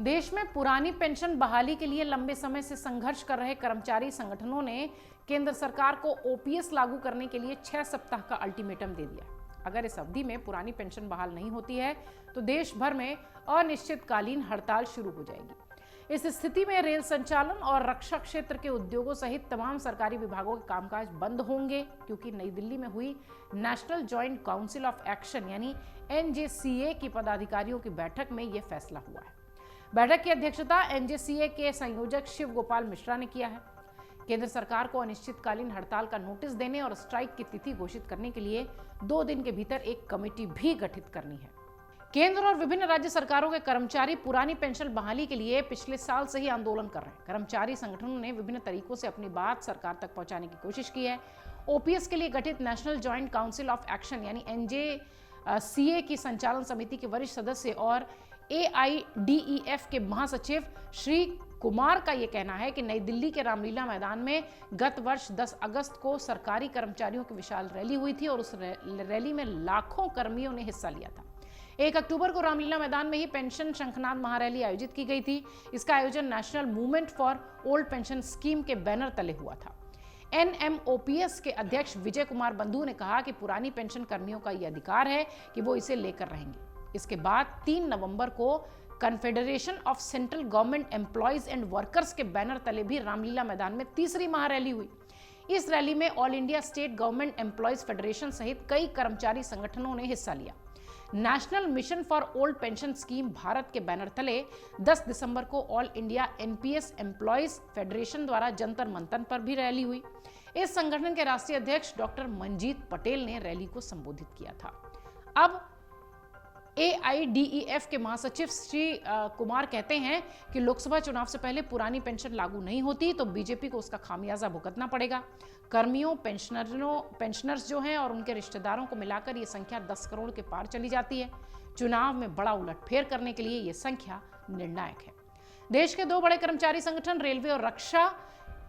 देश में पुरानी पेंशन बहाली के लिए लंबे समय से संघर्ष कर रहे कर्मचारी संगठनों ने केंद्र सरकार को ओपीएस लागू करने के लिए 6 सप्ताह का अल्टीमेटम दे दिया। अगर इस अवधि में पुरानी पेंशन बहाल नहीं होती है तो देश भर में अनिश्चितकालीन हड़ताल शुरू हो जाएगी। इस स्थिति में रेल संचालन और रक्षा क्षेत्र के उद्योगों सहित तमाम सरकारी विभागों के कामकाज बंद होंगे, क्योंकि नई दिल्ली में हुई national joint council of action यानी एनजेसीए की पदाधिकारियों की बैठक में यह फैसला हुआ है। बैठक की अध्यक्षता एनजेसीए के संयोजक शिव गोपाल मिश्रा ने किया है। केंद्र सरकार को अनिश्चितकालीन हड़ताल का नोटिस देने और स्ट्राइक की तिथि घोषित करने के लिए 2 दिन के भीतर एक कमेटी भी गठित करनी है। केंद्र और विभिन्न राज्य सरकारों के कर्मचारी पुरानी पेंशन बहाली के लिए पिछले साल से ही आंदोलन कर रहे हैं। कर्मचारी संगठनों ने विभिन्न तरीकों से अपनी बात सरकार तक पहुंचाने की कोशिश की है। ओपीएस के लिए गठित national joint council of action यानी एनजेसीए की संचालन समिति के वरिष्ठ सदस्य और एआईडीईएफ के महासचिव श्री कुमार का यह कहना है कि नई दिल्ली के रामलीला मैदान में गत वर्ष 10 अगस्त को सरकारी कर्मचारियों की विशाल रैली हुई थी और उस रैली में लाखों कर्मियों ने हिस्सा लिया था। 1 अक्टूबर को रामलीला मैदान में ही पेंशन शंखनाद महारैली आयोजित की गई थी। इसका आयोजन national movement for old pension scheme के बैनर तले हुआ था। एनएमओपीएस के अध्यक्ष विजय कुमार बंधु ने कहा कि पुरानी पेंशन कर्मियों का यह अधिकार है कि वो इसे लेकर रहेंगे। इसके बाद 3 नवंबर को confederation of central government employees and workers के बैनर तले भी रामलीला मैदान में तीसरी महारैली हुई। इस रैली में all India state government employees federation सहित कई कर्मचारी संगठनों ने हिस्सा लिया। National mission for old pension scheme Bharat के बैनर तले 10 दिसंबर को all India NPS employees federation द्वारा जंतर मंतर पर भी रैली हुई। इस संगठन के राष्ट्रीय अध्यक्ष डॉक्टर मंजीत पटेल ने रैली को संबोधित किया था। अब एआईडीईएफ के महासचिव श्री कुमार कहते हैं कि लोकसभा चुनाव से पहले पुरानी पेंशन लागू नहीं होती तो बीजेपी को उसका खामियाजा भुगतना पड़ेगा। कर्मियों, पेंशनर्स जो हैं और उनके रिश्तेदारों को मिलाकर ये संख्या 10 करोड़ के पार चली जाती है। चुनाव में बड़ा उलटफेर करने के लिए ये संख्या निर्णायक है। देश के 2 बड़े कर्मचारी संगठन रेलवे और रक्षा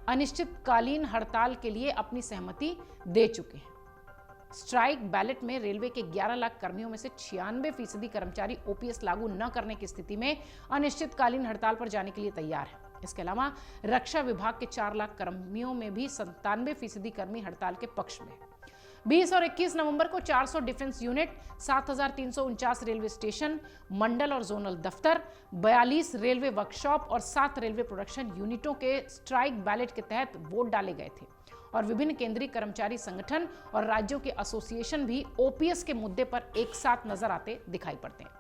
अनिश्चितकालीन हड़ताल के लिए अपनी सहमति दे चुके हैं। स्ट्राइक बैलेट में रेलवे के 11 लाख कर्मियों में से 96% कर्मचारी ओपीएस लागू न करने की स्थिति में अनिश्चितकालीन हड़ताल पर जाने के लिए तैयार है। इसके अलावा रक्षा विभाग के 4 लाख कर्मियों में भी 97% कर्मी हड़ताल के पक्ष में है। 20 और 21 नवंबर को 400 डिफेंस यूनिट, 7,349 रेलवे स्टेशन, मंडल और जोनल दफ्तर, 42 रेलवे वर्कशॉप और 7 रेलवे प्रोडक्शन यूनिटों के स्ट्राइक बैलेट के तहत वोट डाले गए थे और विभिन्न केंद्रीय कर्मचारी संगठन और राज्यों के एसोसिएशन भी ओपीएस के मुद्दे पर एक साथ नजर आते दिखाई पड़ते हैं।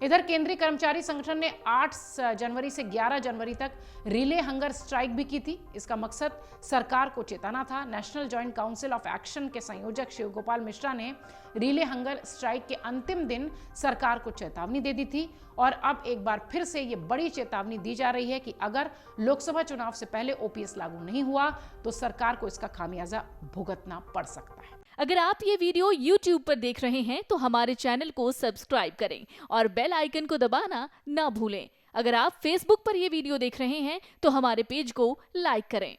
इधर केंद्रीय कर्मचारी संगठन ने 8 जनवरी से 11 जनवरी तक रिले हंगर स्ट्राइक भी की थी। इसका मकसद सरकार को चेताना था। National joint council of action के संयोजक शिव गोपाल मिश्रा ने रिले हंगर स्ट्राइक के अंतिम दिन सरकार को चेतावनी दे दी थी और अब एक बार फिर से ये बड़ी चेतावनी दी जा रही है कि अगर लोकसभा चुनाव से पहले ओपीएस लागू नहीं हुआ तो सरकार को इसका खामियाजा भुगतना पड़ सकता है। अगर आप ये वीडियो YouTube पर देख रहे हैं तो हमारे चैनल को सब्सक्राइब करें और बेल आइकन को दबाना ना भूलें। अगर आप Facebook पर ये वीडियो देख रहे हैं तो हमारे पेज को लाइक करें।